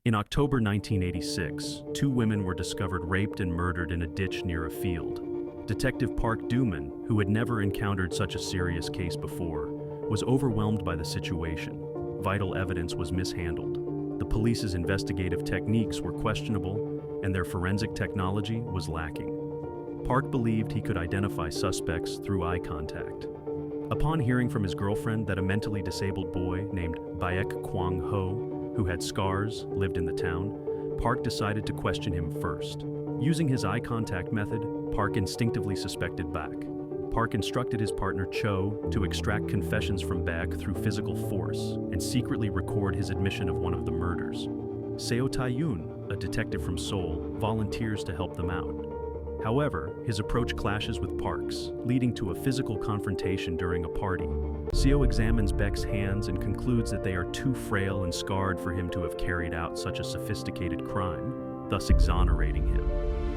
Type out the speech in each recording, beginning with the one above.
In October 1986, two women were discovered raped and murdered in a ditch near a field. Detective Park Duman, who had never encountered such a serious case before, was overwhelmed by the situation. Vital evidence was mishandled. The police's investigative techniques were questionable, and their forensic technology was lacking. Park believed he could identify suspects through eye contact. Upon hearing from his girlfriend that a mentally disabled boy named Kang-ho, who had scars, lived in the town, Park decided to question him first. Using his eye contact method, Park instinctively suspected Baek. Park instructed his partner Cho to extract confessions from Baek through physical force and secretly record his admission of one of the murders. Seo Tae-yoon, a detective from Seoul, volunteers to help them out. However, his approach clashes with Park's, leading to a physical confrontation during a party. Seo examines Baek's hands and concludes that they are too frail and scarred for him to have carried out such a sophisticated crime, thus exonerating him.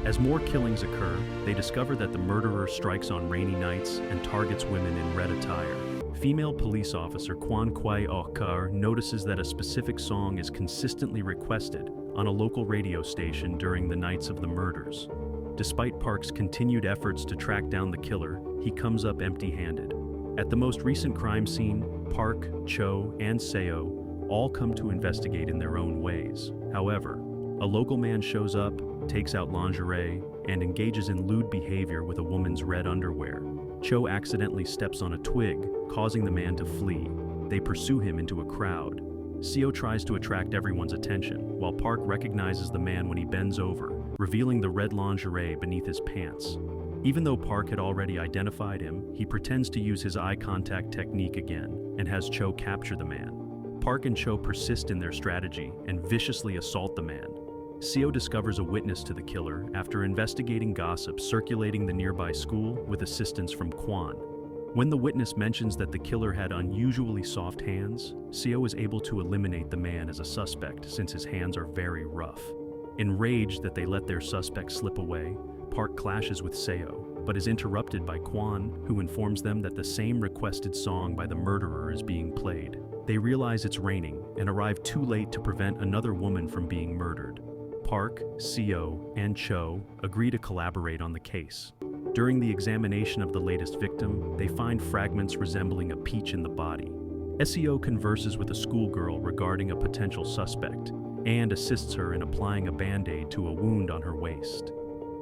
As more killings occur, they discover that the murderer strikes on rainy nights and targets women in red attire. Female police officer Kwon Kwai-okar notices that a specific song is consistently requested on a local radio station during the nights of the murders. Despite Park's continued efforts to track down the killer, he comes up empty-handed. At the most recent crime scene, Park, Cho, and Seo all come to investigate in their own ways. However, a local man shows up, takes out lingerie, and engages in lewd behavior with a woman's red underwear. Cho accidentally steps on a twig, causing the man to flee. They pursue him into a crowd. Seo tries to attract everyone's attention, while Park recognizes the man when he bends over, revealing the red lingerie beneath his pants. Even though Park had already identified him, he pretends to use his eye contact technique again and has Cho capture the man. Park and Cho persist in their strategy and viciously assault the man. Seo discovers a witness to the killer after investigating gossip circulating the nearby school with assistance from Kwon. When the witness mentions that the killer had unusually soft hands, Seo is able to eliminate the man as a suspect since his hands are very rough. Enraged that they let their suspect slip away, Park clashes with Seo, but is interrupted by Kwon, who informs them that the same requested song by the murderer is being played. They realize it's raining and arrive too late to prevent another woman from being murdered. Park, Seo, and Cho agree to collaborate on the case. During the examination of the latest victim, they find fragments resembling a peach in the body. Seo converses with a schoolgirl regarding a potential suspect and assists her in applying a band-aid to a wound on her waist.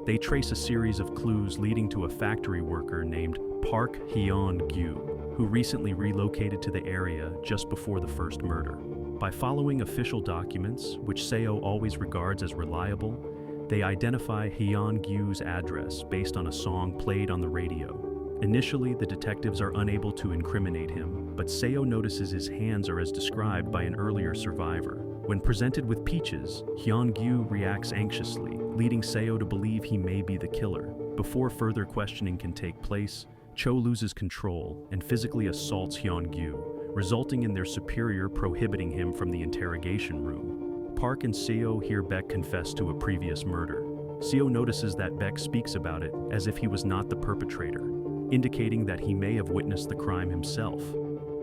They trace a series of clues leading to a factory worker named Park Hyun-gyu, who recently relocated to the area just before the first murder. By following official documents, which Seo always regards as reliable, they identify Hyun-gyu's address based on a song played on the radio. Initially, the detectives are unable to incriminate him, but Seo notices his hands are as described by an earlier survivor. When presented with peaches, Hyun-gyu reacts anxiously, leading Seo to believe he may be the killer. Before further questioning can take place, Cho loses control and physically assaults Hyun-gyu, resulting in their superior prohibiting him from the interrogation room. Park and Seo hear Baek confess to a previous murder. Seo notices that Baek speaks about it as if he was not the perpetrator, indicating that he may have witnessed the crime himself.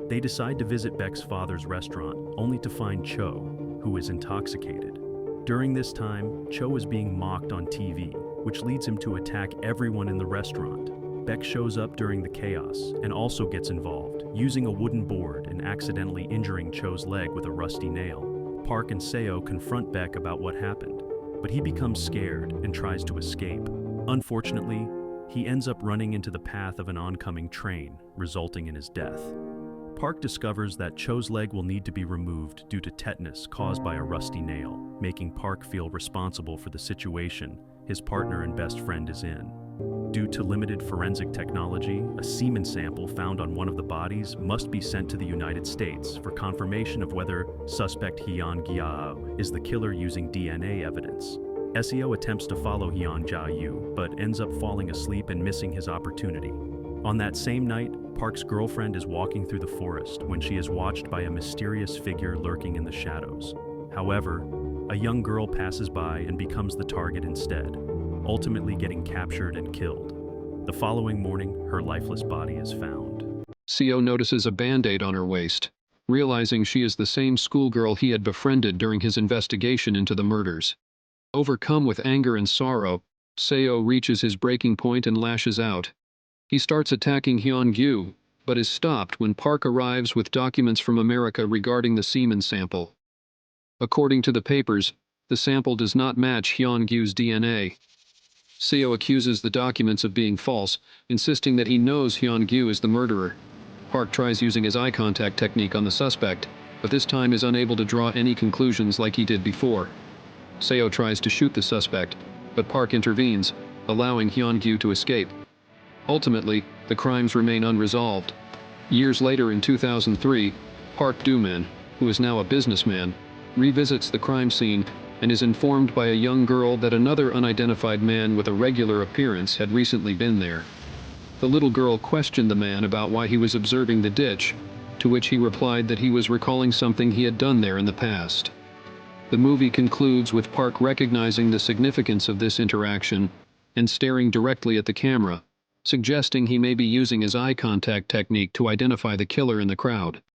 They decide to visit Baek's father's restaurant, only to find Cho, who is intoxicated. During this time, Cho is being mocked on TV, which leads him to attack everyone in the restaurant. Baek shows up during the chaos and also gets involved, using a wooden board and accidentally injuring Cho's leg with a rusty nail. Park and Seo confront Baek about what happened, but he becomes scared and tries to escape. Unfortunately, he ends up running into the path of an oncoming train, resulting in his death. Park discovers that Cho's leg will need to be removed due to tetanus caused by a rusty nail, making Park feel responsible for the situation his partner and best friend is in. Due to limited forensic technology, a semen sample found on one of the bodies must be sent to the United States for confirmation of whether suspect Hyun-gyu is the killer using DNA evidence. Seo attempts to follow Hyun-gyu, but ends up falling asleep and missing his opportunity. On that same night, Park's girlfriend is walking through the forest when she is watched by a mysterious figure lurking in the shadows. However, a young girl passes by and becomes the target instead, ultimately getting captured and killed. The following morning, her lifeless body is found. Seo notices a band-aid on her waist. realizing she is the same schoolgirl he had befriended during his investigation into the murders. Overcome with anger and sorrow, Seo reaches his breaking point and lashes out. He starts attacking Hyun-gyu, but is stopped when Park arrives with documents from America regarding the semen sample. According to the papers, the sample does not match Hyun-gyu's DNA. Seo accuses the documents of being false, insisting that he knows Hyun-gyu is the murderer. Park tries using his eye contact technique on the suspect, but this time is unable to draw any conclusions like he did before. Seo tries to shoot the suspect, but Park intervenes, allowing Hyun-gyu to escape. Ultimately, the crimes remain unresolved. Years later in 2003, Park Do-man, who is now a businessman, revisits the crime scene and is informed by a young girl that another unidentified man with a regular appearance had recently been there. The little girl questioned the man about why he was observing the ditch, to which he replied that he was recalling something he had done there in the past. The movie concludes with Park recognizing the significance of this interaction and staring directly at the camera, suggesting he may be using his eye contact technique to identify the killer in the crowd.